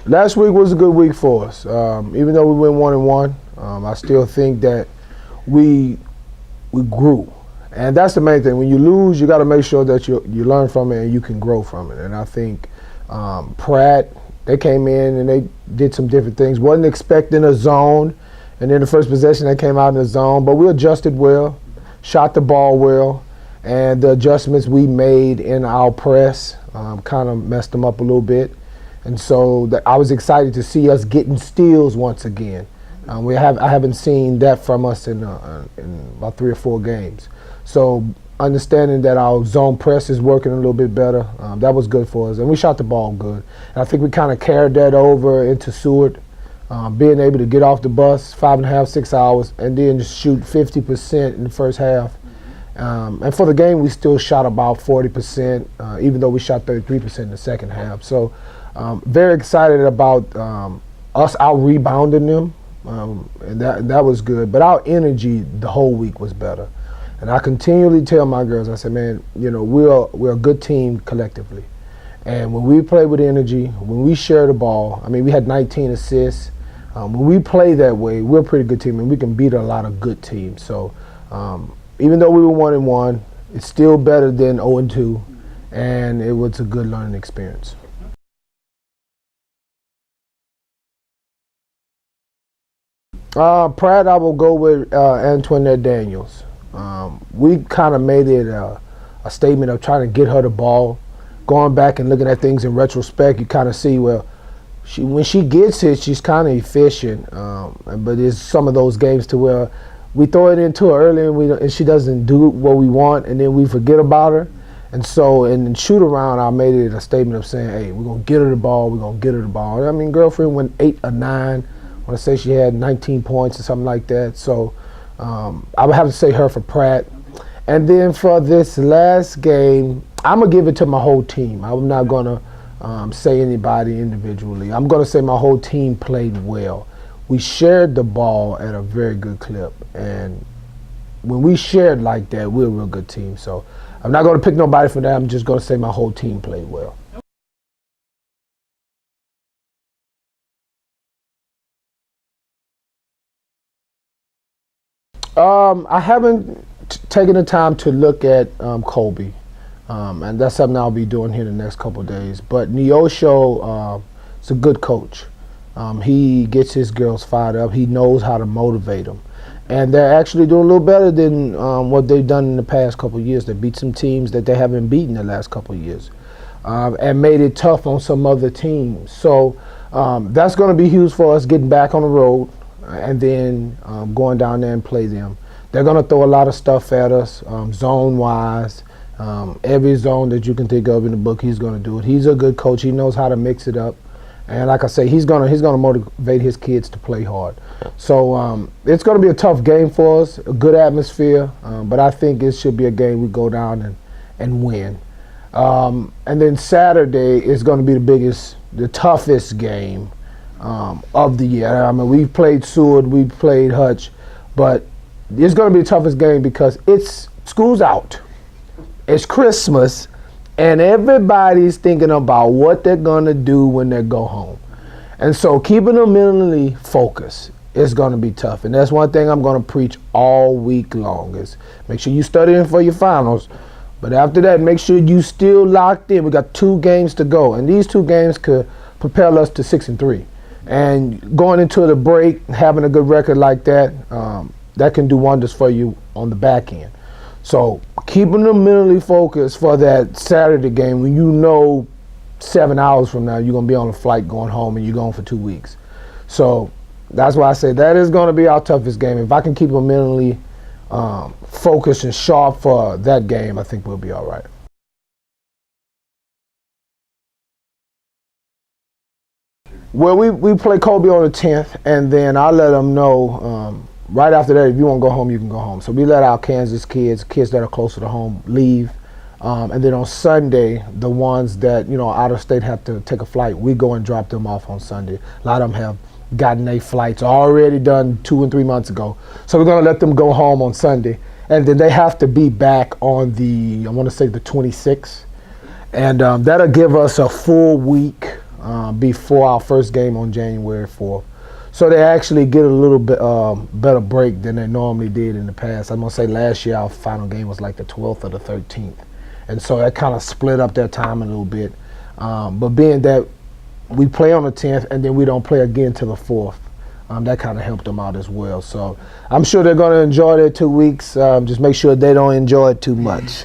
Last week was a good week for us. Even though we went 1-1, I still think that we grew, and that's the main thing. When you lose, you got to make sure that you learn from it and you can grow from it. And I think Pratt, they came in and they did some different things. Wasn't expecting a zone, and then the first possession they came out in the zone, but we adjusted well, shot the ball well, and the adjustments we made in our press kind of messed them up a little bit. And so I was excited to see us getting steals once again. I haven't seen that from us in about 3 or 4 games. So understanding that our zone press is working a little bit better, that was good for us. And we shot the ball good. And I think we kind of carried that over into Seward, being able to get off the bus 5.5, 6 hours, and then just shoot 50% in the first half. And for the game, we still shot about 40%, even though we shot 33% in the second half. So very excited about us out-rebounding them, and that was good. But our energy the whole week was better. And I continually tell my girls, I said, man, we're a good team collectively. And when we play with energy, when we share the ball, I mean, we had 19 assists. When we play that way, we're a pretty good team, and we can beat a lot of good teams. So even though we were 1-1, it's still better than 0-2, and it was a good learning experience. Pratt, I will go with Antoinette Daniels. We kind of made it a statement of trying to get her the ball. Going back and looking at things in retrospect, you kind of see, well, when she gets it, she's kind of efficient. But there's some of those games to where we throw it into her early and she doesn't do what we want, and then we forget about her. And so in shoot around, I made it a statement of saying, hey, we're going to get her the ball, we're going to get her the ball. I mean, girlfriend went 8 or 9. I want to say she had 19 points or something like that. So I would have to say her for Pratt. And then for this last game, I'm going to give it to my whole team. I'm not going to say anybody individually. I'm going to say my whole team played well. We shared the ball at a very good clip. And when we shared like that, we're a real good team. So I'm not going to pick nobody for that. I'm just going to say my whole team played well. I haven't taken the time to look at Kobe, and that's something I'll be doing here in the next couple of days. But Neosho is a good coach. He gets his girls fired up. He knows how to motivate them. And they're actually doing a little better than what they've done in the past couple of years. They beat some teams that they haven't beaten the last couple of years, and made it tough on some other teams. So that's going to be huge for us getting back on the road and then going down there and play them. They're going to throw a lot of stuff at us, zone-wise. Every zone that you can think of in the book, he's going to do it. He's a good coach. He knows how to mix it up. And like I say, he's gonna motivate his kids to play hard. So it's gonna be a tough game for us, a good atmosphere, but I think it should be a game we go down and win. And then Saturday is gonna be the toughest game of the year. I mean, we've played Seward, we've played Hutch, but it's gonna be the toughest game because school's out, it's Christmas, and everybody's thinking about what they're going to do when they go home. And so keeping them mentally focused is going to be tough. And that's one thing I'm going to preach all week long is make sure you studying for your finals. But after that, make sure you still locked in. We got 2 games to go. And these 2 games could propel us to 6-3. And going into the break, having a good record like that, that can do wonders for you on the back end. So keeping them mentally focused for that Saturday game when you know 7 hours from now you're going to be on a flight going home and you're going for 2 weeks. So that's why I say that is going to be our toughest game. If I can keep them mentally focused and sharp for that game, I think we'll be all right. Well, we play Kobe on the 10th, and then I'll let them know right after that, if you want to go home, you can go home. So we let our Kansas kids that are closer to home, leave. And then on Sunday, the ones that, out of state have to take a flight, we go and drop them off on Sunday. A lot of them have gotten their flights already done 2 and 3 months ago. So we're going to let them go home on Sunday. And then they have to be back on the 26th. And that'll give us a full week before our first game on January 4th. So they actually get a little bit better break than they normally did in the past. I'm going to say last year our final game was like the 12th or the 13th. And so that kind of split up their time a little bit. But being that we play on the 10th and then we don't play again till the 4th, that kind of helped them out as well. So I'm sure they're going to enjoy their 2 weeks. Just make sure they don't enjoy it too much.